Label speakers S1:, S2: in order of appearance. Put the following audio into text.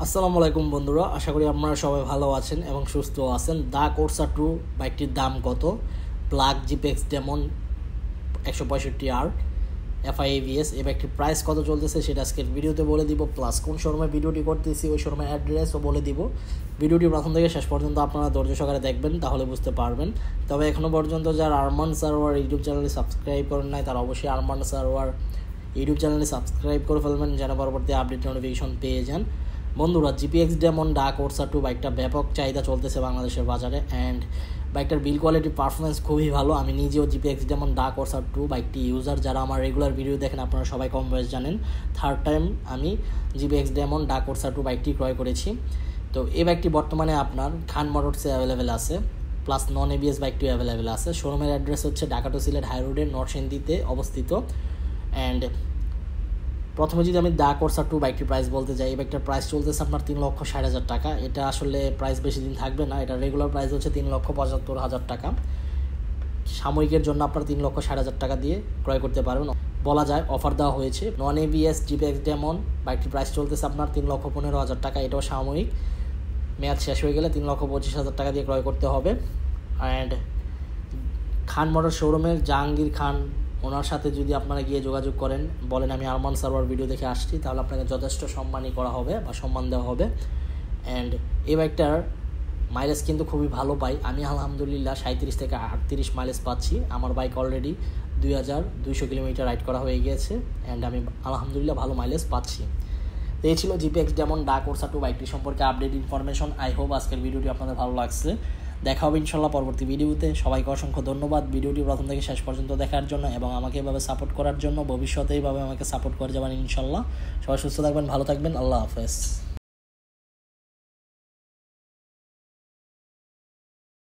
S1: আসসালামু আলাইকুম বন্ধুরা, আশা করি আপনারা সবাই ভালো আছেন এবং সুস্থ আছেন। দা কোর্সা 2 বাইকটির দাম কত? প্লাগ GPX Demon 165R FI ABS এই বাইকটির প্রাইস কত চলতেছে সেটা আজকের ভিডিওতে বলে দিব, প্লাস কোন শোরুমে ভিডিওটি করতেছি ওই শোরুমের অ্যাড্রেসও বলে দিব। ভিডিওটি প্রথম থেকে শেষ পর্যন্ত আপনারা ধৈর্য সহকারে দেখবেন, তাহলে বুঝতে পারবেন। তবে এখনও পর্যন্ত যারা আরমান সারোয়ার ইউটিউব চ্যানেলে সাবস্ক্রাইব করেন নাই তারা অবশ্যই আরমান সারোয়ার ইউটিউব চ্যানেলে সাবস্ক্রাইব করে ফেলবেন, যেন পরবর্তী আপডেট নোটিফিকেশন পেয়ে যান। বন্ধুরা, জিপিএক্স ডেমন দা কোর্সা 2 বাইকটা ব্যাপক চাহিদা চলতেছে বাংলাদেশের বাজারে, অ্যান্ড বাইকটার বিল কোয়ালিটি পারফরমেন্স খুবই ভালো। আমি নিজেও জিপিএক্স ডেমন দা কোর্সা 2 বাইকটি ইউজার, যারা আমার রেগুলার ভিডিও দেখেন আপনারা সবাই কম বয়স জানেন। থার্ড টাইম আমি জিপিএক্স ডেমন দা কোর্সা 2 বাইকটি ক্রয় করেছি। তো এই বাইকটি বর্তমানে আপনার খান মোটরসে অ্যাভেলেবেল আছে, প্লাস নন এবিএস বাইকটিও অ্যাভেলেবেল আছে। শোরুমের অ্যাড্রেস হচ্ছে ঢাকা টু সিলেট হাই রোডের নরসিংদীতে অবস্থিত। অ্যান্ড প্রথমে যদি আমি দা কোর্সা 2 বাইকটির প্রাইস বলতে যাই, এই বাইকটার প্রাইস চলতেছে আপনার 3,60,000 টাকা। এটা আসলে প্রাইস বেশি দিন থাকবে না, এটা রেগুলার প্রাইস হচ্ছে 3,75,000 টাকা। সাময়িকের জন্য আপনার 3,60,000 টাকা দিয়ে ক্রয় করতে পারবেন, বলা যায় অফার দেওয়া হয়েছে। নন এবিএস জিপিএক্স ডেমন বাইকটির প্রাইস চলতেছে আপনার 3,15,000 টাকা, এটাও সাময়িক, মেয়াদ শেষ হয়ে গেলে 3,25,000 টাকা দিয়ে ক্রয় করতে হবে। অ্যান্ড খান মোটর শোরুমের জাহাঙ্গীর খান ওনার সাথে যদি আপনারা গিয়ে যোগাযোগ করেন, বলেন আমি আরমান সারোয়ার ভিডিও দেখে আসছি, তাহলে আপনাকে যথেষ্ট সম্মানই করা হবে বা সম্মান দেওয়া হবে। অ্যান্ড এই বাইকটার মাইলেজ কিন্তু খুবই ভালো পাই আমি, আলহামদুলিল্লাহ 37 থেকে 38 মাইলেজ পাচ্ছি। আমার বাইক অলরেডি 2,200 কিলোমিটার রাইড করা হয়ে গিয়েছে, অ্যান্ড আমি আলহামদুলিল্লাহ ভালো মাইলেজ পাচ্ছি। তো এই ছিল জিপিএক্স ডেমন দা কোর্সা 2 বাইকটি সম্পর্কে আপডেট ইনফরমেশন। আই হোপ আজকের ভিডিওটি আপনাদের ভালো লাগছে। দেখা হবে ইনশাল্লাহ পরবর্তী ভিডিওতে। সবাইকে অসংখ্য ধন্যবাদ ভিডিওটি প্রথম থেকে শেষ পর্যন্ত দেখার জন্য এবং আমাকে এভাবে সাপোর্ট করার জন্য। ভবিষ্যতে এইভাবে আমাকে সাপোর্ট করে যাবেন ইনশাল্লাহ। সবাই সুস্থ থাকবেন, ভালো থাকবেন, আল্লাহ হাফেজ।